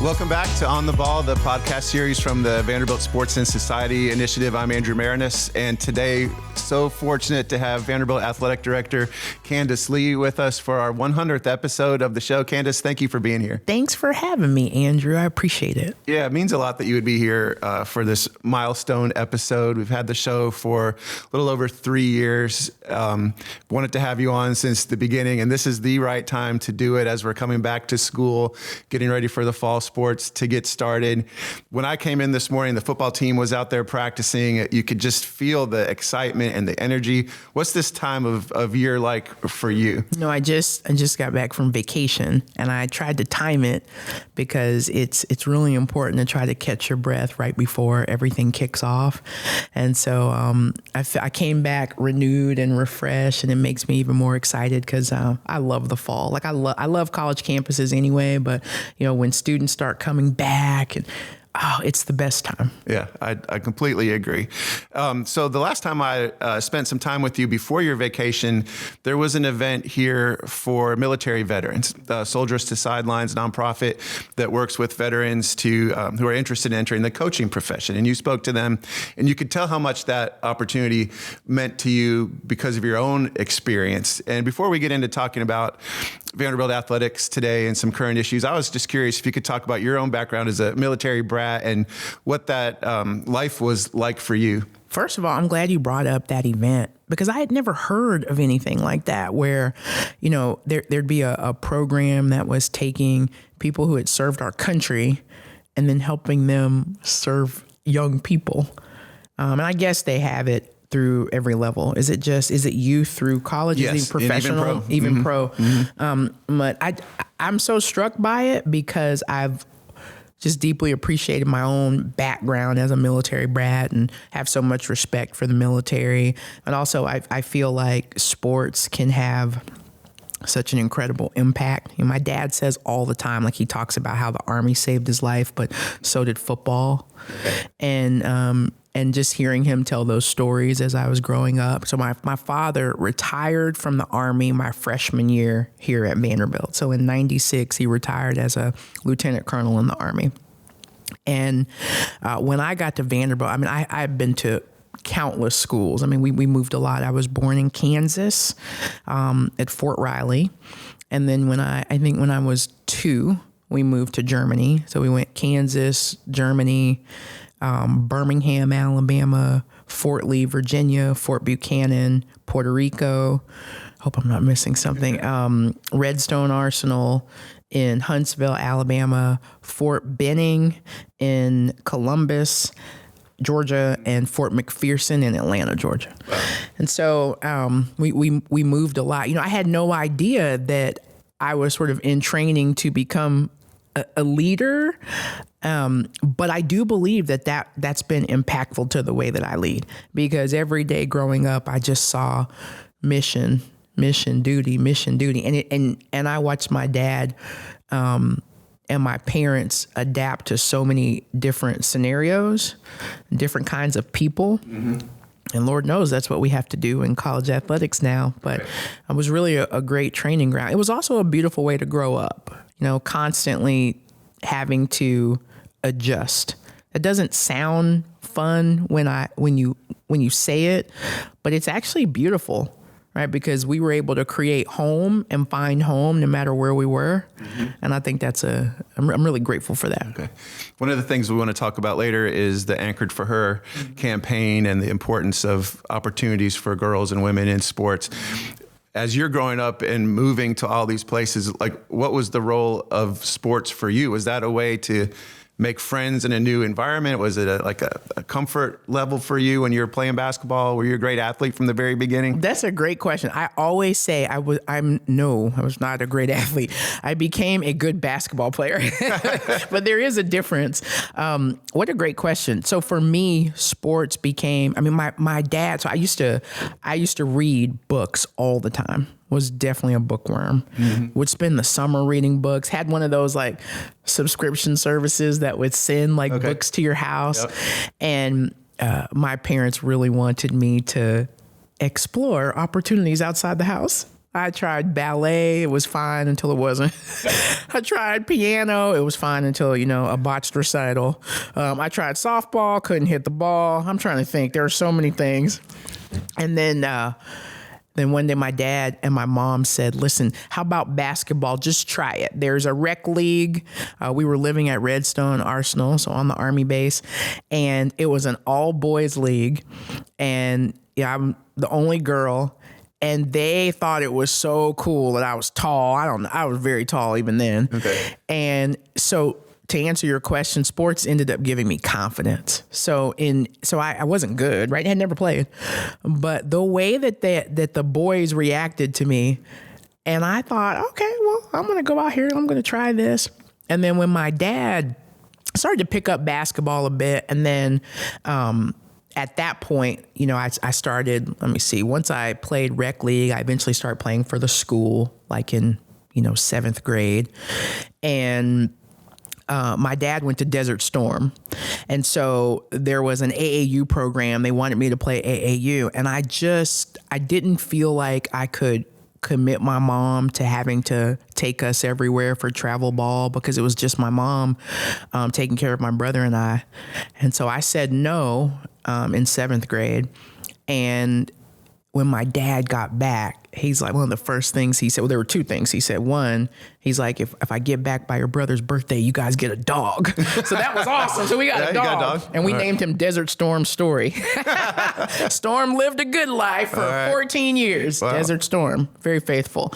Welcome back to On the Ball, the podcast series from the Vanderbilt Sports Society Initiative. I'm Andrew Maraniss, and today, so fortunate to have Vanderbilt Athletic Director Candice Lee with us for our 100th episode of the show. Candice, thank you for being here. Thanks for having me, Andrew. I appreciate it. Yeah, it means a lot that you would be here for this milestone episode. We've had the show for a little over 3 years. Wanted to have you on since the beginning, and this is the right time to do it as we're coming back to school, getting ready for the fall sports to get started. When I came in this morning, the football team was out there practicing. You could just feel the excitement and the energy. What's this time of year like for you? No, I just got back from vacation, and I tried to time it because it's really important to try to catch your breath right before everything kicks off. And so I came back renewed and refreshed, and it makes me even more excited because I love the fall. Like I love college campuses anyway, but when students start coming back, and it's the best time. Yeah, I completely agree. So the last time I spent some time with you before your vacation, there was an event here for military veterans, Soldiers to Sidelines nonprofit that works with veterans who are interested in entering the coaching profession. And you spoke to them, and you could tell how much that opportunity meant to you because of your own experience. And before we get into talking about Vanderbilt athletics today and some current issues, I was just curious if you could talk about your own background as a military brat and what that life was like for you. First of all, I'm glad you brought up that event because I had never heard of anything like that where, there'd be a program that was taking people who had served our country and then helping them serve young people. And I guess they have it through every level. Is it youth through college? Yes, is it professional? Even pro. Mm-hmm. But I'm so struck by it because I've just deeply appreciated my own background as a military brat and have so much respect for the military. And also I feel like sports can have such an incredible impact. My dad says all the time, like he talks about how the Army saved his life, but so did football. And just hearing him tell those stories as I was growing up. So my father retired from the Army my freshman year here at Vanderbilt. So in 96, he retired as a lieutenant colonel in the Army. And when I got to Vanderbilt, I've been to countless schools. We moved a lot. I was born in Kansas at Fort Riley. And then when I was 2, we moved to Germany. So we went Kansas, Germany, Birmingham, Alabama, Fort Lee, Virginia, Fort Buchanan, Puerto Rico. Hope I'm not missing something. Redstone Arsenal in Huntsville, Alabama, Fort Benning in Columbus, Georgia, and Fort McPherson in Atlanta, Georgia. Wow. And so we moved a lot. I had no idea that I was sort of in training to become a leader. But I do believe that's been impactful to the way that I lead, because every day growing up, I just saw mission, duty. And I watched my dad, and my parents adapt to so many different scenarios, different kinds of people. Mm-hmm. And Lord knows that's what we have to do in college athletics now. But it was really a great training ground. It was also a beautiful way to grow up, constantly having to adjust. It doesn't sound fun when you say it, but it's actually beautiful, right? Because we were able to create home and find home no matter where we were. Mm-hmm. And I think I'm really grateful for that. Okay. One of the things we want to talk about later is the Anchored for Her campaign and the importance of opportunities for girls and women in sports. As you're growing up and moving to all these places, like, what was the role of sports for you? Was that a way to make friends in a new environment? Was it a comfort level for you when you were playing basketball? Were you a great athlete from the very beginning? That's a great question. I always say I was not a great athlete. I became a good basketball player, but there is a difference. What a great question. So for me, sports became, my dad, so I used to read books all the time. Was definitely a bookworm. Mm-hmm. Would spend the summer reading books. Had one of those subscription services that would send books to your house. Yep. And my parents really wanted me to explore opportunities outside the house. I tried ballet. It was fine until it wasn't. I tried piano. It was fine until, a botched recital. I tried softball. Couldn't hit the ball. I'm trying to think. There are so many things. And then one day my dad and my mom said, listen, how about basketball? Just try it. There's a rec league. We were living at Redstone Arsenal, so on the Army base. And it was an all boys league. And I'm the only girl. And they thought it was so cool that I was tall. I don't know. I was very tall even then. Okay. And so to answer your question, sports ended up giving me confidence. So I wasn't good, right? I had never played. But the way that the boys reacted to me, and I thought, okay, well, I'm going to go out here and I'm going to try this. And then when my dad started to pick up basketball a bit, and then at that point, I started, once I played rec league, I eventually started playing for the school, like in, 7th grade. And my dad went to Desert Storm. And so there was an AAU program. They wanted me to play AAU. And I didn't feel like I could commit my mom to having to take us everywhere for travel ball, because it was just my mom taking care of my brother and I. And so I said no in 7th grade. And when my dad got back, he's like, one of the first things he said, well, there were two things. He said, one, he's like, if I get back by your brother's birthday, you guys get a dog. So that was awesome. So we got a dog. And we named him Desert Storm Story. Storm lived a good life for 14 years. Wow. Desert Storm, very faithful.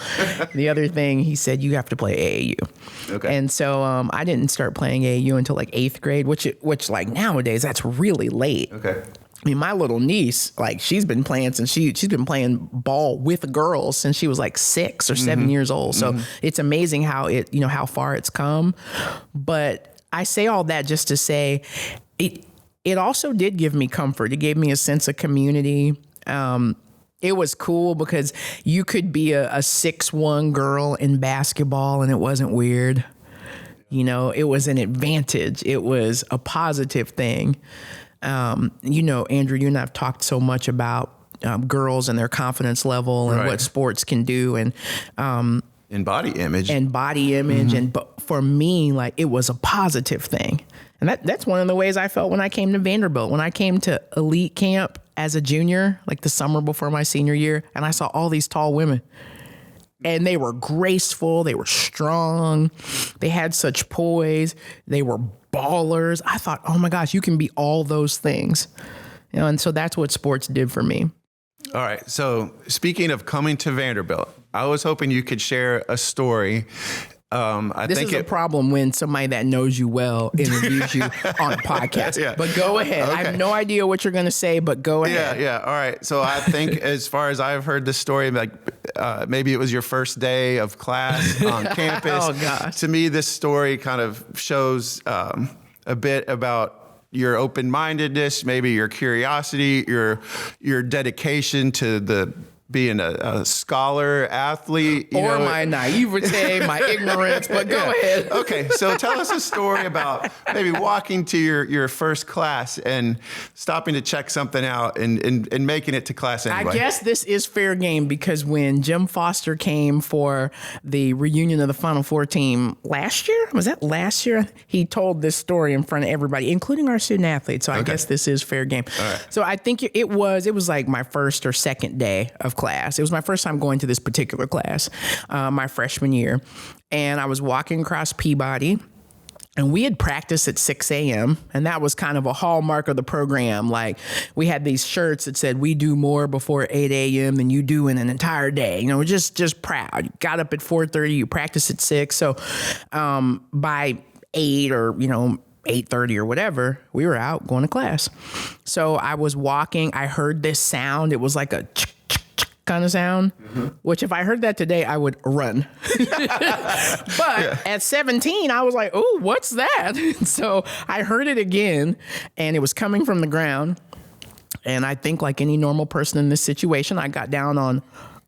The other thing, he said, you have to play AAU. Okay. And so I didn't start playing AAU until like 8th grade, which like nowadays, that's really late. Okay. My little niece, like she's been playing since she's been playing ball with girls since she was like 6 or 7 years old. So it's amazing how how far it's come. But I say all that just to say it also did give me comfort. It gave me a sense of community. It was cool because you could be a 6'1" girl in basketball and it wasn't weird. It was an advantage. It was a positive thing. Andrew, you and I have talked so much about girls and their confidence level and what sports can do, and body image, but for me, like, it was a positive thing, and that's one of the ways I felt when I came to Vanderbilt. When I came to elite camp as a junior, like the summer before my senior year, and I saw all these tall women. And they were graceful. They were strong. They had such poise. They were ballers. I thought, oh my gosh, you can be all those things. And so that's what sports did for me. All right. So speaking of coming to Vanderbilt, I was hoping you could share a story. This is a problem when somebody that knows you well interviews you on a podcast. Yeah. But go ahead. Okay. I have no idea what you're going to say, but go ahead. Yeah. All right. So I think as far as I've heard this story, like maybe it was your first day of class on campus. Oh, gosh. To me, this story kind of shows a bit about your open-mindedness, maybe your curiosity, your dedication to being a scholar, athlete. Or my naivete, my ignorance, but go ahead. Okay, so tell us a story about maybe walking to your first class and stopping to check something out and making it to class anyway. I guess this is fair game because when Jim Foster came for the reunion of the Final Four team last year, was that last year? He told this story in front of everybody, including our student athletes. So I guess this is fair game. All right. So I think it was like my first or second day of class. It was my first time going to this particular class, my freshman year. And I was walking across Peabody, and we had practiced at 6 a.m. And that was kind of a hallmark of the program. Like, we had these shirts that said, we do more before 8 a.m. than you do in an entire day. We're just proud. You got up at 4:30, you practiced at 6. So by 8 or, 8:30 or whatever, we were out going to class. So I was walking. I heard this sound. It was like a kind of sound, which if I heard that today, I would run. But at 17, I was like, oh, what's that? So I heard it again, and it was coming from the ground. And I think like any normal person in this situation, I got down on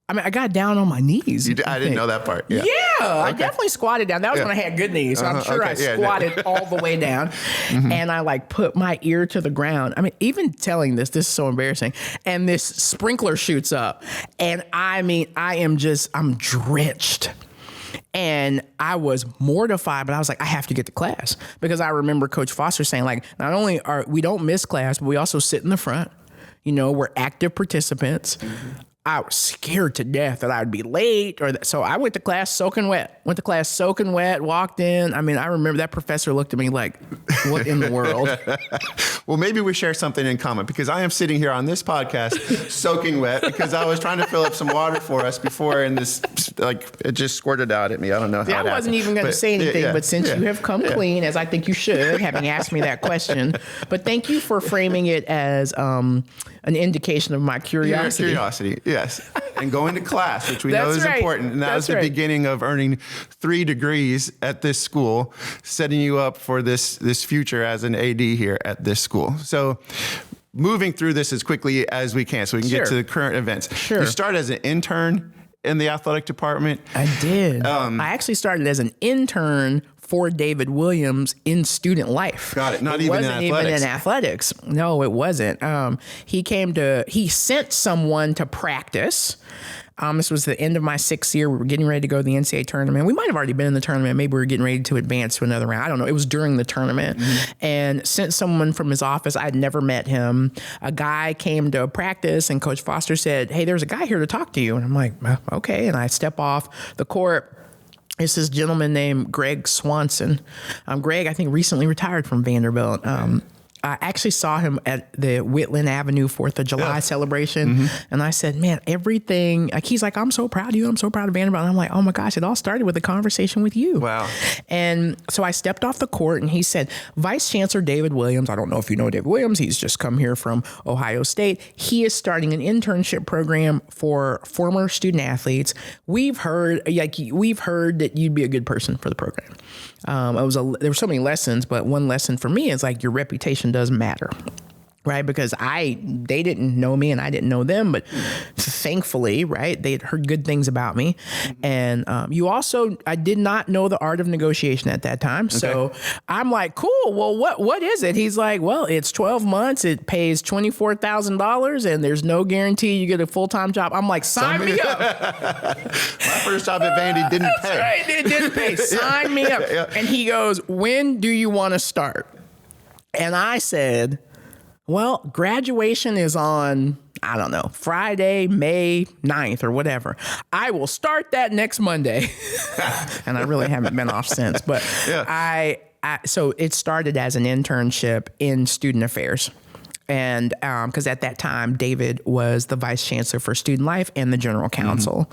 I mean, I got down on my knees. I didn't know that part. Yeah, I definitely squatted down. That was when I had good knees. So I'm sure I squatted all the way down. And I like put my ear to the ground. I mean, even telling this is so embarrassing. And this sprinkler shoots up. And I mean, I'm drenched. And I was mortified, but I was like, I have to get to class. Because I remember Coach Foster saying, like, not only we don't miss class, but we also sit in the front. You know, we're active participants. I was scared to death that I would be late, so I went to class soaking wet. Walked in. I mean, I remember that professor looked at me like, what in the world? Well, maybe we share something in common, because I am sitting here on this podcast soaking wet because I was trying to fill up some water for us before, and this, like, it just squirted out at me. I don't know how it happened. I wasn't even going to say anything, but since you have come clean, as I think you should, having asked me that question, but thank you for framing it as an indication of my curiosity. Your curiosity, yes. And going to class, which we know is right. important. And that was the beginning of earning 3 degrees at this school, setting you up for this future as an AD here at this school. So moving through this as quickly as we can so we can get to the current events. Sure. You started as an intern in the athletic department. I did. I actually started as an intern for David Williams in student life. Got it. Not it even in wasn't athletics. even in athletics. No, it wasn't. He sent someone to practice. This was the end of my 6th year. We were getting ready to go to the NCAA tournament. We might have already been in the tournament. Maybe we were getting ready to advance to another round. I don't know. It was during the tournament. And sent someone from his office. I'd never met him. A guy came to practice, and Coach Foster said, hey, there's a guy here to talk to you. And I'm like, well, okay. And I step off the court. It's this gentleman named Greg Swanson. Greg, I think, recently retired from Vanderbilt. I actually saw him at the Whitland Avenue 4th of July celebration. And I said, man, everything, like, he's like, I'm so proud of you. I'm so proud of Vanderbilt. And I'm like, oh my gosh, it all started with a conversation with you. Wow. And so I stepped off the court, and he said, Vice Chancellor David Williams, I don't know if you know David Williams, he's just come here from Ohio State. He is starting an internship program for former student athletes. We've heard that you'd be a good person for the program. There were so many lessons, but one lesson for me is, like, your reputation does matter, right? Because they didn't know me and I didn't know them, but thankfully, right, they had heard good things about me. And I did not know the art of negotiation at that time. Okay. So I'm like, cool, well, what is it? He's like, well, it's 12 months. It pays $24,000 and there's no guarantee you get a full-time job. I'm like, sign me up. My first job at Vandy didn't pay. Right, it didn't pay. Sign me up. Yeah. And he goes, when do you want to start? And I said, well, graduation is on, I don't know, Friday, May 9th or whatever. I will start that next Monday. And I really haven't been off since. But so it started as an internship in student affairs. And because at that time, David was the vice chancellor for student life and the general counsel.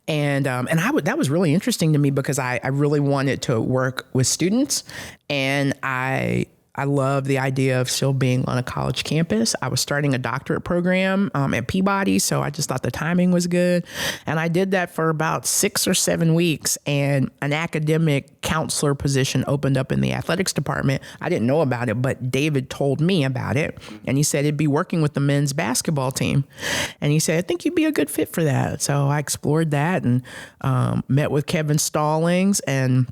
And that was really interesting to me because I really wanted to work with students. And I love the idea of still being on a college campus. I was starting a doctorate program at Peabody, so I just thought the timing was good. And I did that for about 6 or 7 weeks, and an academic counselor position opened up in the athletics department. I didn't know about it, but David told me about it, and he said it'd be working with the men's basketball team. And he said, I think you'd be a good fit for that. So I explored that and met with Kevin Stallings, and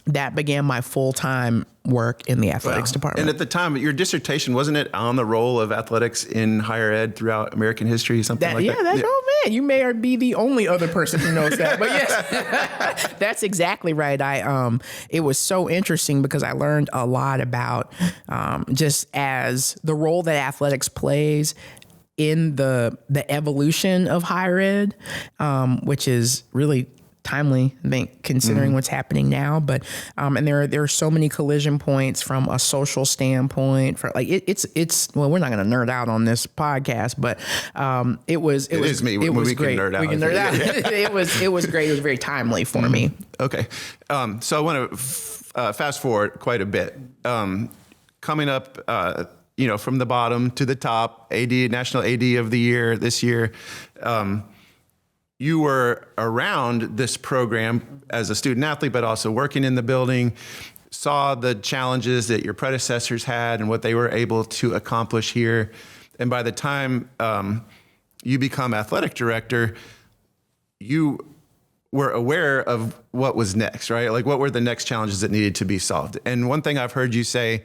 that began my full-time work in the athletics department. And at the time, your dissertation, wasn't it on the role of athletics in higher ed throughout American history, something like that? Yeah, oh man, you may be the only other person who knows that. But yes, that's exactly right. It was so interesting because I learned a lot about just as the role that athletics plays in the evolution of higher ed, which is really timely, I think, considering what's happening now. But and there are so many collision points from a social standpoint. For like it's well, we're not going to nerd out on this podcast, but it was great. We can nerd out. We can nerd out. It was great. It was very timely for me. Okay, so I want to fast forward quite a bit. Coming up, from the bottom to the top, National AD of the Year this year. You were around this program as a student athlete, but also working in the building, saw the challenges that your predecessors had and what they were able to accomplish here. And by the time you become athletic director, you were aware of what was next, right? Like what were the next challenges that needed to be solved? And one thing I've heard you say,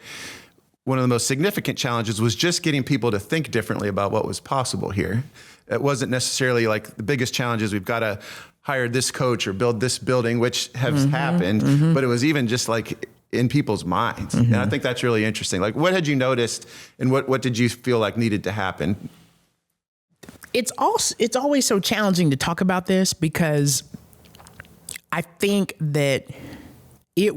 one of the most significant challenges was just getting people to think differently about what was possible here. It wasn't necessarily like the biggest challenges, we've got to hire this coach or build this building, which has happened, but it was even just like in people's minds. And I think that's really interesting. Like what had you noticed and what did you feel like needed to happen? It's always so challenging to talk about this because I think that it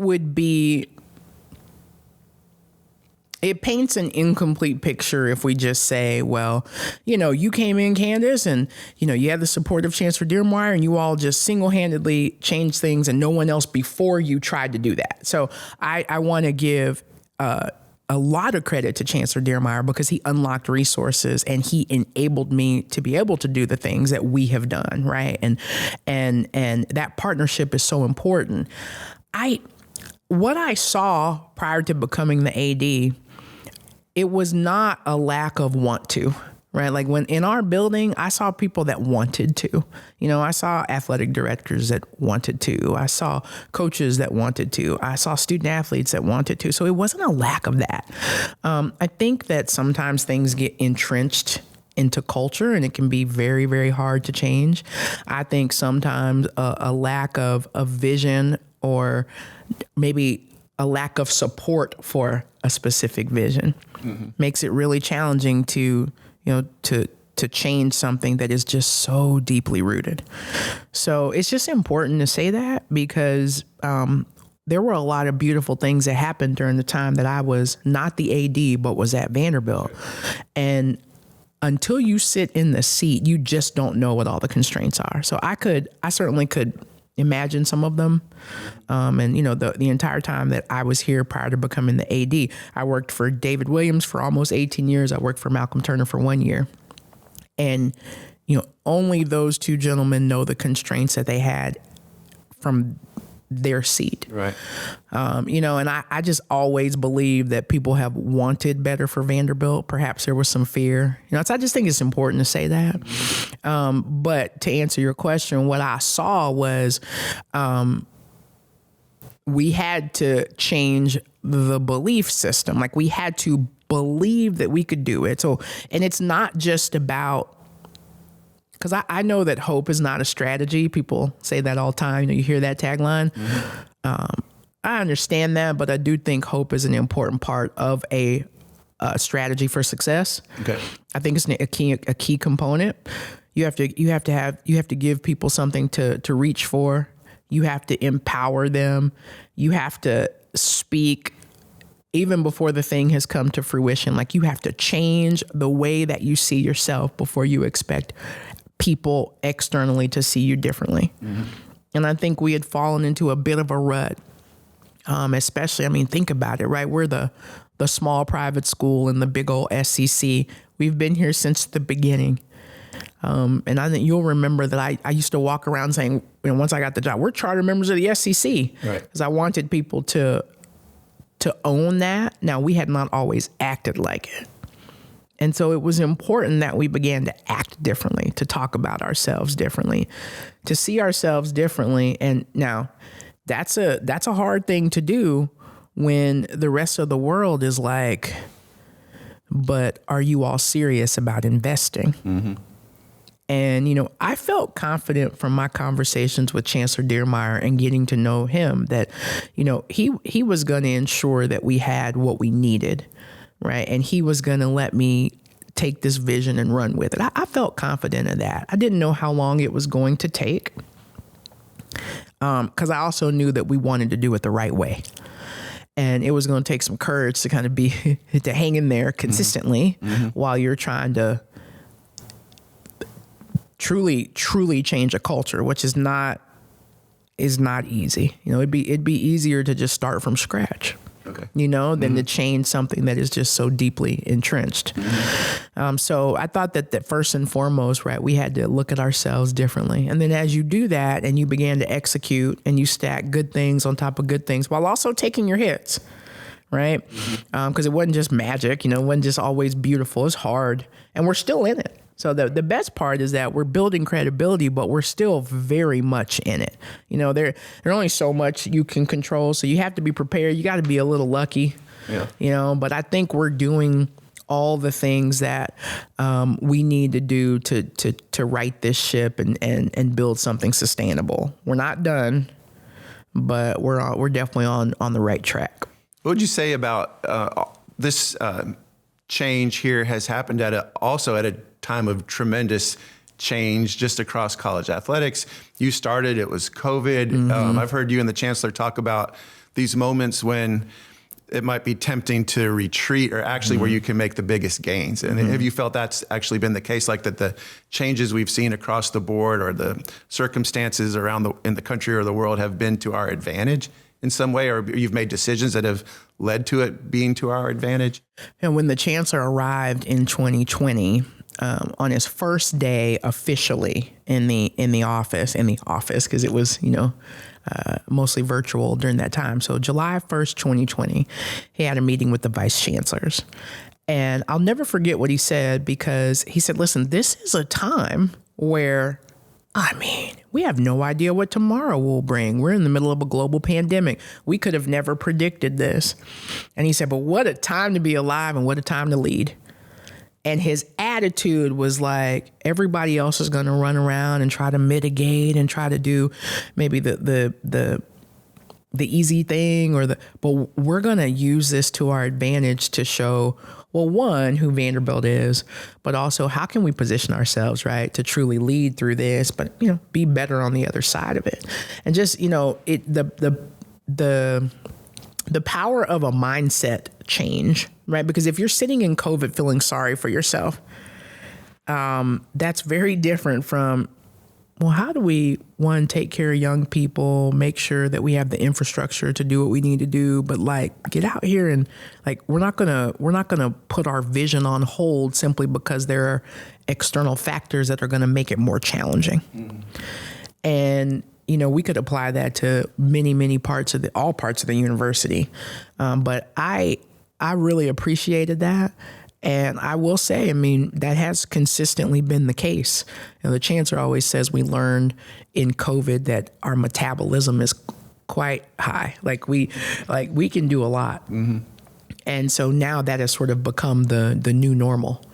paints an incomplete picture if we just say, well, you came in, Candice, and, you had the support of Chancellor Dearmeyer and you all just single-handedly changed things and no one else before you tried to do that. So I want to give a lot of credit to Chancellor Dearmeyer because he unlocked resources and he enabled me to be able to do the things that we have done, right? And that partnership is so important. What I saw prior to becoming the AD, it was not a lack of want to, right? Like when in our building, I saw people that wanted to. I saw athletic directors that wanted to. I saw coaches that wanted to. I saw student athletes that wanted to. So it wasn't a lack of that. I think that sometimes things get entrenched into culture and it can be very, very hard to change. I think sometimes a lack of a vision or maybe a lack of support for a specific vision makes it really challenging to change something that is just so deeply rooted. So it's just important to say that because there were a lot of beautiful things that happened during the time that I was not the AD, but was at Vanderbilt. And until you sit in the seat, you just don't know what all the constraints are. So I certainly could imagine some of them. And the entire time that I was here prior to becoming the AD, I worked for David Williams for almost 18 years. I worked for Malcolm Turner for 1 year. And, only those two gentlemen know the constraints that they had from their seat. Right. And I just always believe that people have wanted better for Vanderbilt. Perhaps there was some fear. So I just think it's important to say that. But to answer your question, what I saw was we had to change the belief system. Like we had to believe that we could do it. So, and it's not just about, because I know that hope is not a strategy. People say that all the time. You hear that tagline. I understand that, but I do think hope is an important part of a strategy for success. Okay. I think it's a key component. You have to give people something to reach for. You have to empower them. You have to speak even before the thing has come to fruition. Like you have to change the way that you see yourself before you expect people externally to see you differently. And I think we had fallen into a bit of a rut, especially, think about it, right? We're the small private school in the big old SEC. We've been here since the beginning. And I think you'll remember that I used to walk around saying, once I got the job, we're charter members of the SEC. Right. Because I wanted people to own that. Now, we had not always acted like it. And so it was important that we began to act differently, to talk about ourselves differently, to see ourselves differently. And now that's a hard thing to do when the rest of the world is like, but are you all serious about investing? And, I felt confident from my conversations with Chancellor Dearmeyer and getting to know him that, he was going to ensure that we had what we needed. Right. And he was going to let me take this vision and run with it. I felt confident in that. I didn't know how long it was going to take because I also knew that we wanted to do it the right way. And it was going to take some courage to kind of to hang in there consistently while you're trying to truly change a culture, which is not easy. It'd be easier to just start from scratch. Okay. Than to change something that is just so deeply entrenched. So I thought that first and foremost, right, we had to look at ourselves differently. And then as you do that and you began to execute and you stack good things on top of good things while also taking your hits, right? Because it wasn't just magic, it wasn't just always beautiful. It's hard. And we're still in it. So the best part is that we're building credibility, but we're still very much in it. There's only so much you can control, so you have to be prepared. You got to be a little lucky, but I think we're doing all the things that we need to do to right this ship and build something sustainable. We're not done, but we're definitely on the right track. What would you say about this change here has happened also at a time of tremendous change just across college athletics? You started, it was COVID. I've heard you and the chancellor talk about these moments when it might be tempting to retreat, or actually where you can make the biggest gains. And have you felt that's actually been the case, like that the changes we've seen across the board or the circumstances in the country or the world have been to our advantage in some way, or you've made decisions that have led to it being to our advantage? And when the chancellor arrived in 2020, on his first day officially in the office, because it was, mostly virtual during that time. So July 1st, 2020, he had a meeting with the vice chancellors. And I'll never forget what he said, because he said, listen, this is a time where, we have no idea what tomorrow will bring. We're in the middle of a global pandemic. We could have never predicted this. And he said, but what a time to be alive and what a time to lead. And his attitude was like, everybody else is going to run around and try to mitigate and try to do maybe the easy thing but we're going to use this to our advantage to show, well, one, who Vanderbilt is, but also how can we position ourselves, right, to truly lead through this, but, be better on the other side of it. And just, the power of a mindset change, right? Because if you're sitting in COVID feeling sorry for yourself, that's very different from, well, how do we, one, take care of young people, make sure that we have the infrastructure to do what we need to do, but get out here and we're not gonna put our vision on hold simply because there are external factors that are gonna make it more challenging. And we could apply that to many, many all parts of the university. But I really appreciated that. And I will say, that has consistently been the case. The chancellor always says we learned in COVID that our metabolism is quite high. We can do a lot. And so now that has sort of become the new normal.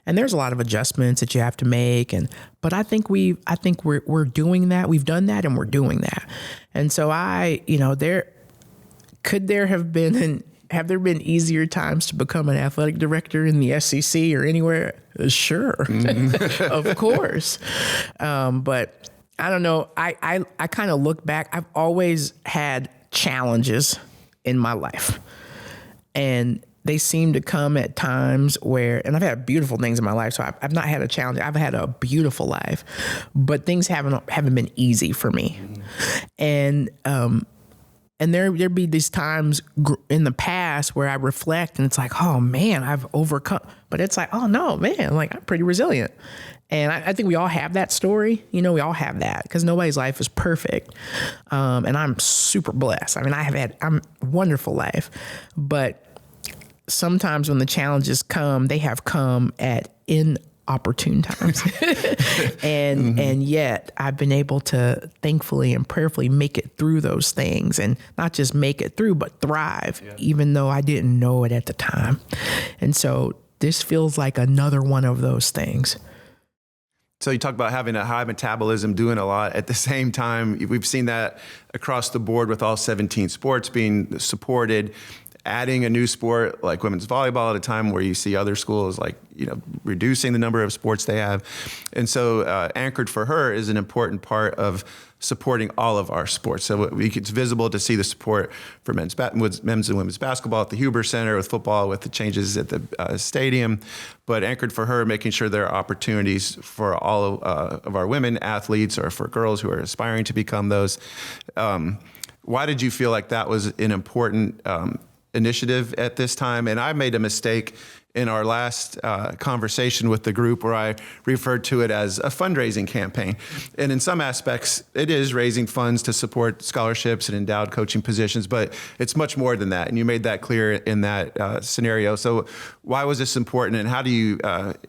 And there's a lot of adjustments that you have to make, but I think we're doing that. We've done that, and we're doing that. And so have there been easier times to become an athletic director in the SEC or anywhere? Sure, of course. But I don't know. I kind of look back. I've always had challenges in my life, and they seem to come at times and I've had beautiful things in my life. So I've not had a challenge. I've had a beautiful life, but things haven't been easy for me. And there'd be these times in the past where I reflect and it's like, oh man, I've overcome, but it's like, oh no, man, I'm pretty resilient. And I think we all have that story. We all have that because nobody's life is perfect. And I'm super blessed. I'm a wonderful life, but sometimes when the challenges come, they have come at inopportune times. And yet I've been able to thankfully and prayerfully make it through those things, and not just make it through, but thrive, even though I didn't know it at the time. And so this feels like another one of those things. So you talk about having a high metabolism, doing a lot. At the same time, we've seen that across the board with all 17 sports being supported. Adding a new sport like women's volleyball at a time where you see other schools reducing the number of sports they have. And so Anchored for Her is an important part of supporting all of our sports. So it's visible to see the support for men's and women's basketball at the Huber Center, with football, with the changes at the stadium. But Anchored for Her, making sure there are opportunities for all of our women athletes, or for girls who are aspiring to become those. Why did you feel like that was an important initiative at this time? And I made a mistake in our last conversation with the group, where I referred to it as a fundraising campaign. And in some aspects, it is raising funds to support scholarships and endowed coaching positions, but it's much more than that. And you made that clear in that scenario. So why was this important, and how do you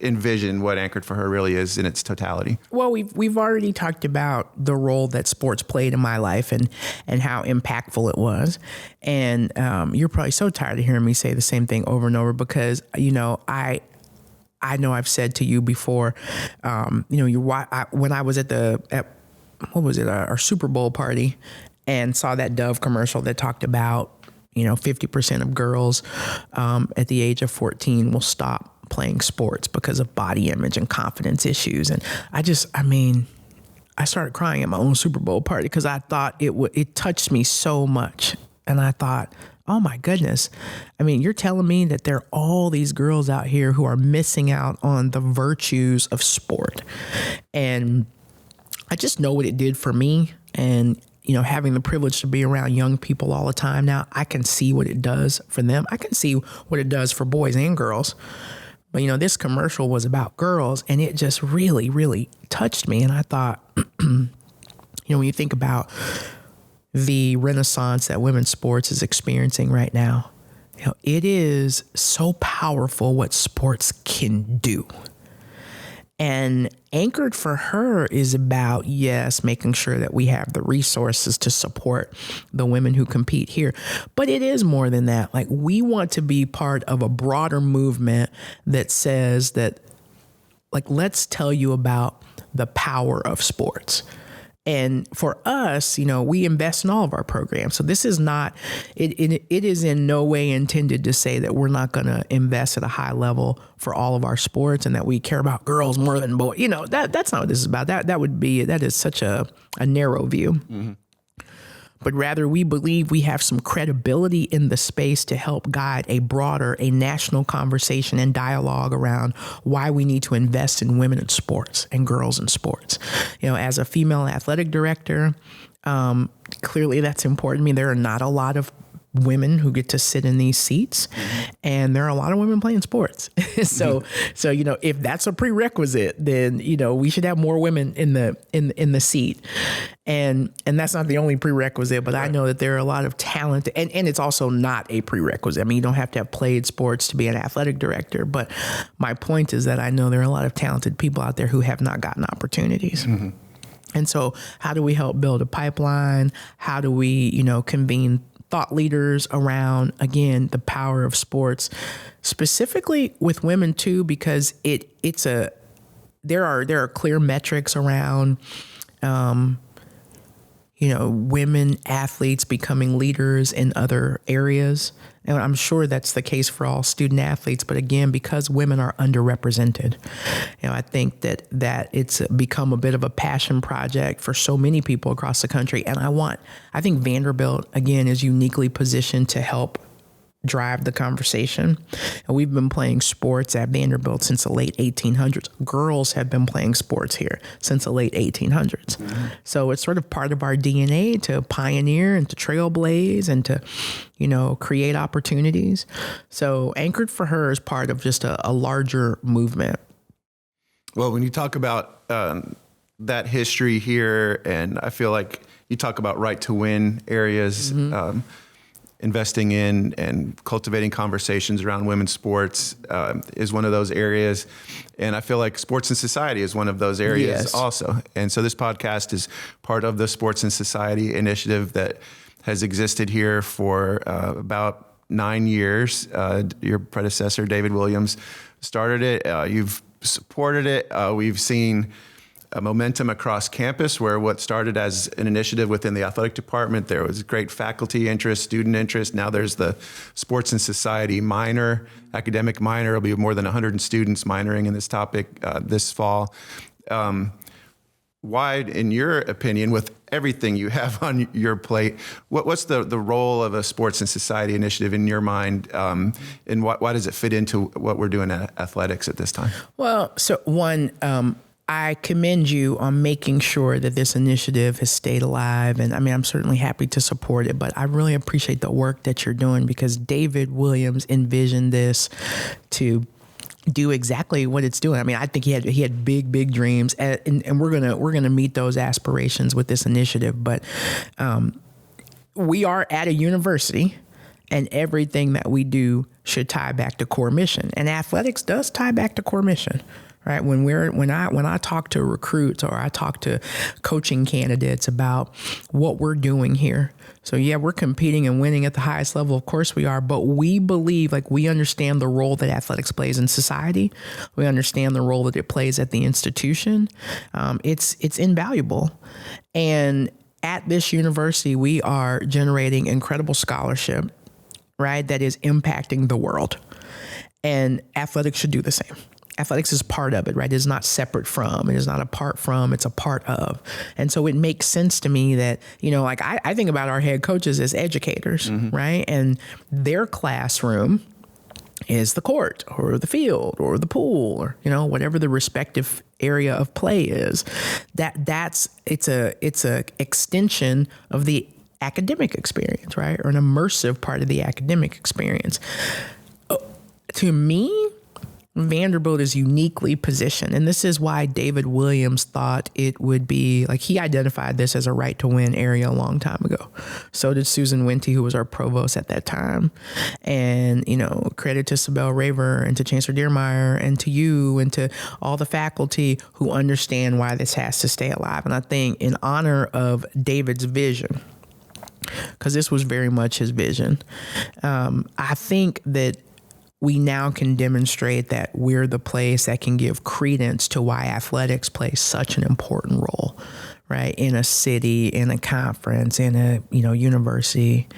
envision what Anchored for Her really is in its totality? Well, we've already talked about the role that sports played in my life and how impactful it was. And you're probably so tired of hearing me say the same thing over and over, because, I know I've said to you before, when I was at our Super Bowl party and saw that Dove commercial that talked about, 50% of girls at the age of 14 will stop playing sports because of body image and confidence issues. And I started crying at my own Super Bowl party, because I thought it touched me so much. And I thought, oh my goodness. You're telling me that there are all these girls out here who are missing out on the virtues of sport. And I just know what it did for me. And, having the privilege to be around young people all the time now, I can see what it does for them. I can see what it does for boys and girls. But, this commercial was about girls, and it just really, really touched me. And I thought, when you think about the renaissance that women's sports is experiencing right now, it is so powerful what sports can do. And Anchored for Her is about, yes, making sure that we have the resources to support the women who compete here. But it is more than that. Like, we want to be part of a broader movement that says that, like, let's tell you about the power of sports. And for us, we invest in all of our programs. So this is not, it is in no way intended to say that we're not going to invest at a high level for all of our sports and that we care about girls more than boys. That's not what this is about. That is such a narrow view. Mm-hmm. But rather, we believe we have some credibility in the space to help guide a national conversation and dialogue around why we need to invest in women in sports and girls in sports. As a female athletic director, clearly that's important to me. There are not a lot of women who get to sit in these seats, and there are a lot of women playing sports. So if that's a prerequisite, then we should have more women in the seat. And that's not the only prerequisite, but right. I know that there are a lot of talent, and it's also not a prerequisite. You don't have to have played sports to be an athletic director, but my point is that I know there are a lot of talented people out there who have not gotten opportunities. Mm-hmm. And so how do we help build a pipeline? How do we, convene thought leaders around, again, the power of sports, specifically with women too, because there are clear metrics around, women athletes becoming leaders in other areas. And I'm sure that's the case for all student athletes. But again, because women are underrepresented, I think that it's become a bit of a passion project for so many people across the country. And I think Vanderbilt, again, is uniquely positioned to help drive the conversation. And we've been playing sports at Vanderbilt since the late 1800s. Girls have been playing sports here since the late 1800s. Mm-hmm. So it's sort of part of our DNA to pioneer and to trailblaze and to, create opportunities. So Anchored for Her is part of just a larger movement. Well, when you talk about that history here, and I feel like you talk about right to win areas, mm-hmm. Investing in and cultivating conversations around women's sports is one of those areas. And I feel like Sports and Society is one of those areas also. And so this podcast is part of the Sports and Society Initiative that has existed here for about 9 years. Your predecessor, David Williams, started it. You've supported it. We've seen momentum across campus, where what started as an initiative within the athletic department, there was great faculty interest, student interest. Now there's the Sports and Society minor, academic minor. There'll be more than 100 students minoring in this topic this fall. Why, in your opinion, with everything you have on your plate, what's the role of a Sports and Society Initiative in your mind, and why does it fit into what we're doing at athletics at this time? Well, so one, I commend you on making sure that this initiative has stayed alive. And I'm certainly happy to support it, but I really appreciate the work that you're doing, because David Williams envisioned this to do exactly what it's doing. I mean, I think he had big dreams, and we're gonna meet those aspirations with this initiative. But we are at a university, and everything that we do should tie back to core mission. And athletics does tie back to core mission, right? When I talk to recruits or I talk to coaching candidates about what we're doing here. So yeah, we're competing and winning at the highest level. Of course we are, but we believe, like, we understand the role that athletics plays in society. We understand the role that it plays at the institution. It's invaluable. And at this university, we are generating incredible scholarship, right, that is impacting the world. And athletics should do the same. Athletics is part of it, right? It is not separate from, it is not apart from, it's a part of. And so it makes sense to me that, like I think about our head coaches as educators, right? And their classroom is the court or the field or the pool or, whatever the respective area of play is. It's a extension of the academic experience, right? Or an immersive part of the academic experience. To me, Vanderbilt is uniquely positioned. And this is why David Williams thought it would be, like, he identified this as a right to win area a long time ago. So did Susan Wente, who was our provost at that time. And, credit to Sibel Raver and to Chancellor Dearmeyer and to you and to all the faculty who understand why this has to stay alive. And I think in honor of David's vision, because this was very much his vision, I think that we now can demonstrate that we're the place that can give credence to why athletics plays such an important role, right? In a city, in a conference, in a, university,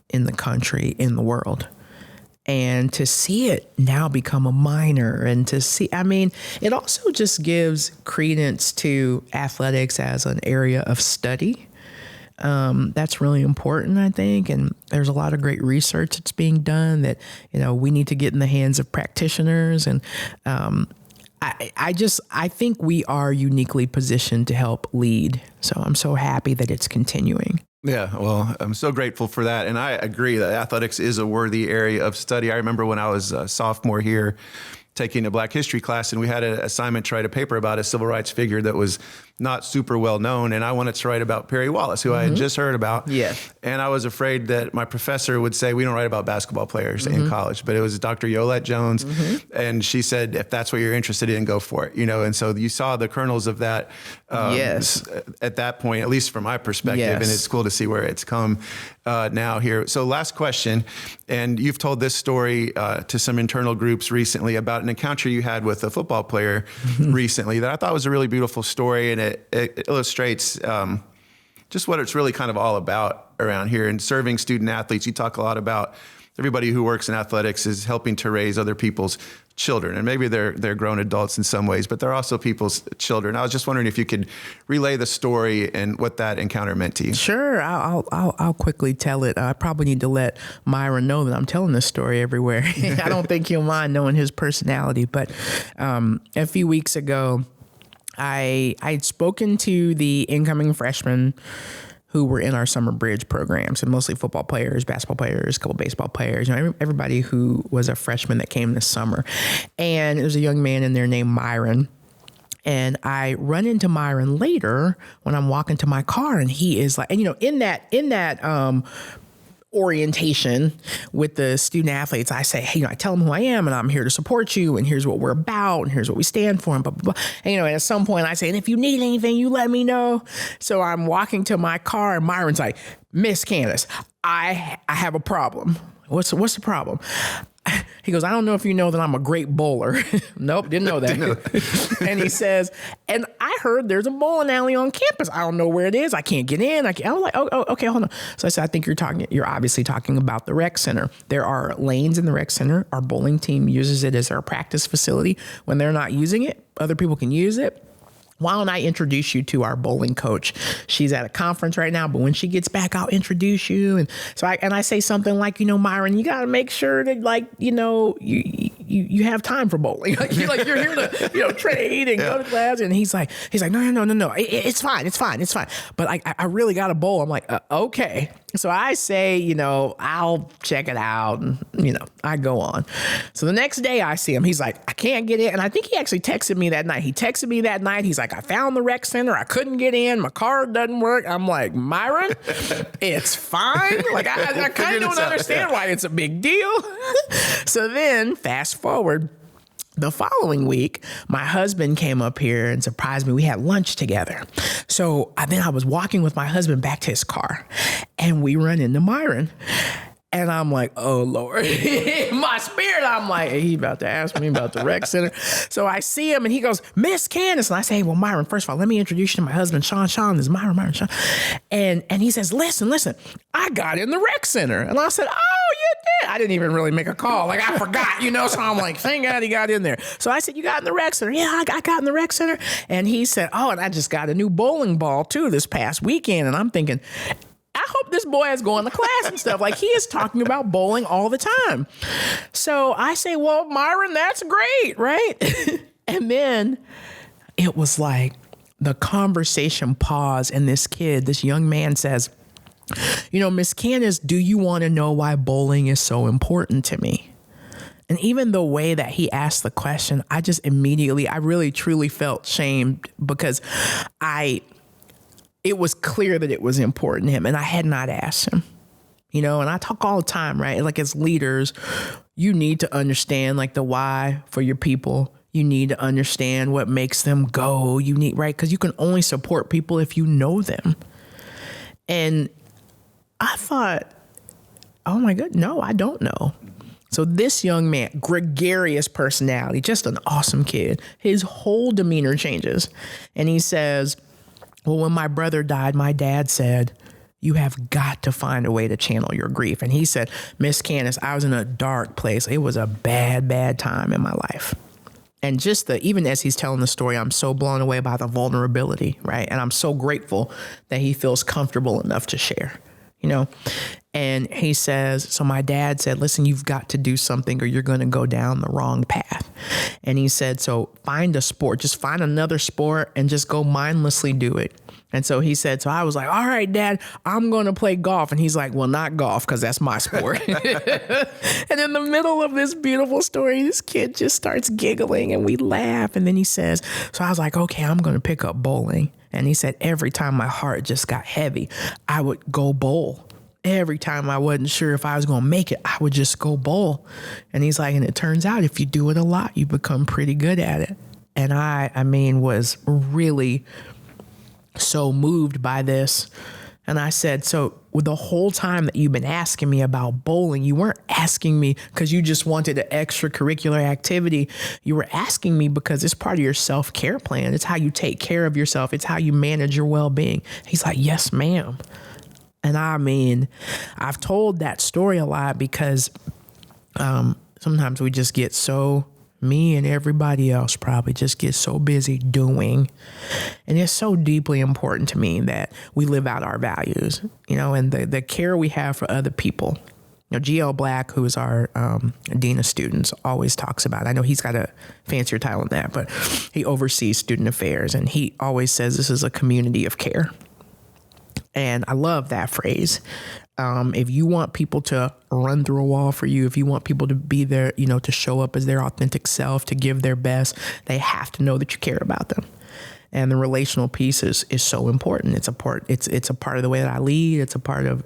in the country, in the world. And to see it now become a minor and to see, it also just gives credence to athletics as an area of study. That's really important, I think. And there's a lot of great research that's being done that, we need to get in the hands of practitioners. And I think we are uniquely positioned to help lead. So I'm so happy that it's continuing. Yeah, well, I'm so grateful for that. And I agree that athletics is a worthy area of study. I remember when I was a sophomore here, taking a Black history class, and we had an assignment to write a paper about a civil rights figure that was not super well known. And I wanted to write about Perry Wallace, who I had just heard about. Yeah. And I was afraid that my professor would say, we don't write about basketball players in college, but it was Dr. Yolette Jones. And she said, if that's what you're interested in, go for it. And so you saw the kernels of that at that point, at least from my perspective. And it's cool to see where it's come now here. So last question, and you've told this story to some internal groups recently about an encounter you had with a football player recently that I thought was a really beautiful story, and it illustrates just what it's really kind of all about around here. And serving student athletes, you talk a lot about everybody who works in athletics is helping to raise other people's children, and maybe they're grown adults in some ways, but they're also people's children. I was just wondering if you could relay the story and what that encounter meant to you. Sure, I'll quickly tell it. I probably need to let Myron know that I'm telling this story everywhere. I don't think he'll mind knowing his personality, but a few weeks ago, I'd spoken to the incoming freshmen who were in our summer bridge program. So mostly football players, basketball players, a couple baseball players, everybody who was a freshman that came this summer. And there's a young man in there named Myron. And I run into Myron later when I'm walking to my car, and he is like, and in that orientation with the student athletes, I say, hey, I tell them who I am, and I'm here to support you, and here's what we're about, and here's what we stand for, and blah, blah, blah. And, and at some point I say, and if you need anything, you let me know. So I'm walking to my car, and Myron's like, Miss Candice, I have a problem. What's the problem? He goes, I don't know if you know that I'm a great bowler. Nope, didn't know that. And he says, and I heard there's a bowling alley on campus. I don't know where it is. I can't get in. I was like, oh, okay, hold on. So I said, I think you're obviously talking about the rec center. There are lanes in the rec center. Our bowling team uses it as our practice facility. When they're not using it, other people can use it. Why don't I introduce you to our bowling coach? She's at a conference right now, but when she gets back, I'll introduce you. And so I say something like, Myron, you got to make sure that you you have time for bowling. Like you're here to, trade and go to class. And he's like, no. It's fine. But I really got to bowl. I'm like, okay. So I say, I'll check it out. And, I go on. So the next day I see him, he's like, I can't get in. And I think he actually texted me that night. He's like, I found the rec center. I couldn't get in. My card doesn't work. I'm like, Myron, it's fine. Like I kind of don't understand why it's a big deal. So then fast forward. The following week, my husband came up here and surprised me. We had lunch together. So then I was walking with my husband back to his car, and we run into Myron. And I'm like, oh, Lord. In my spirit, I'm like, hey, he about to ask me about the rec center. So I see him, and he goes, Miss Candice. And I say, hey, well, Myron, first of all, let me introduce you to my husband, Sean. Sean, this is Myron, Sean. And he says, listen, I got in the rec center. And I said, oh, you did? I didn't even really make a call. Like, I forgot, So I'm like, thank God he got in there. So I said, you got in the rec center? Yeah, I got in the rec center. And he said, oh, and I just got a new bowling ball, too, this past weekend. And I'm thinking, I hope this boy is going to class and stuff. Like, he is talking about bowling all the time. So I say, well, Myron, that's great, right? And then it was like the conversation paused, and this young man says, Miss Candice, do you want to know why bowling is so important to me? And even the way that he asked the question, I really truly felt shamed because it was clear that it was important to him, and I had not asked him, and I talk all the time, right? Like, as leaders, you need to understand like the why for your people. You need to understand what makes them go. Right? Because you can only support people if you know them. And I thought, oh my God, no, I don't know. So this young man, gregarious personality, just an awesome kid, his whole demeanor changes. And he says, well, when my brother died, my dad said, you have got to find a way to channel your grief. And he said, Miss Candice, I was in a dark place. It was a bad, bad time in my life. And even as he's telling the story, I'm so blown away by the vulnerability, right? And I'm so grateful that he feels comfortable enough to share, And he says, so my dad said, listen, you've got to do something or you're going to go down the wrong path. And he said, so find a sport, just find another sport and just go mindlessly do it. And so he said, so I was like, all right, Dad, I'm going to play golf. And he's like, well, not golf, because that's my sport. And in the middle of this beautiful story, this kid just starts giggling and we laugh. And then he says, so I was like, okay, I'm going to pick up bowling. And he said, every time my heart just got heavy, I would go bowl. Every time I wasn't sure if I was going to make it, I would just go bowl. And he's like, and it turns out if you do it a lot, you become pretty good at it. And I was really so moved by this. And I said, so with the whole time that you've been asking me about bowling, you weren't asking me because you just wanted an extracurricular activity. You were asking me because it's part of your self-care plan. It's how you take care of yourself. It's how you manage your well-being. He's like, yes, ma'am. And I've told that story a lot because sometimes we just get me and everybody else probably just get so busy doing. And it's so deeply important to me that we live out our values, and the care we have for other people. GL Black, who is our Dean of Students, always talks about, I know he's got a fancier title than that, but he oversees student affairs. And he always says this is a community of care. And I love that phrase. If you want people to run through a wall for you, if you want people to be there, to show up as their authentic self, to give their best, they have to know that you care about them. And the relational piece is so important. It's a part of the way that I lead. It's a part of,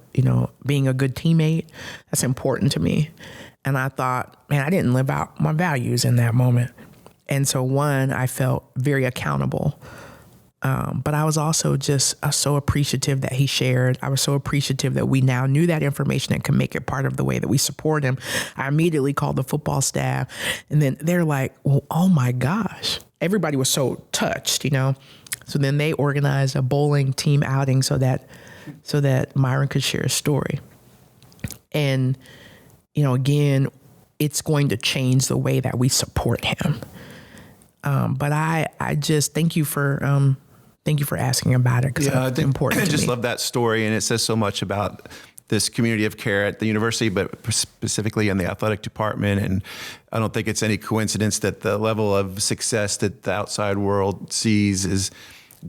being a good teammate. That's important to me. And I thought, man, I didn't live out my values in that moment. And so I felt very accountable. But I was also just so appreciative that he shared. I was so appreciative that we now knew that information and could make it part of the way that we support him. I immediately called the football staff, and then they're like, well, oh my gosh. Everybody was so touched, So then they organized a bowling team outing so that Myron could share his story. And, again, it's going to change the way that we support him. But I just thank you for asking about it, because it's important to me. I just love that story, and it says so much about this community of care at the university, but specifically in the athletic department. And I don't think it's any coincidence that the level of success that the outside world sees is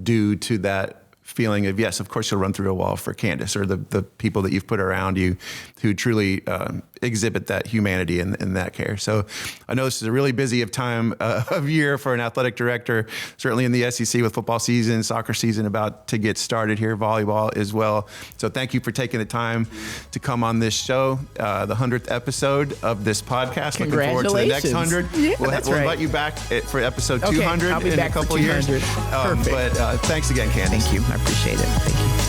due to that feeling of, yes, of course you'll run through a wall for Candice, or the people that you've put around you who truly exhibit that humanity and that care. So I know this is a really busy time of year for an athletic director, certainly in the SEC with football season, soccer season about to get started here, volleyball as well. So thank you for taking the time to come on this show, the 100th episode of this podcast. Looking forward to the next 100. Yeah, we'll that's invite you back for episode okay, 200 I'll be in back a couple for of years. 200. Perfect. But thanks again, Candice. Thank you. I appreciate it. Thank you.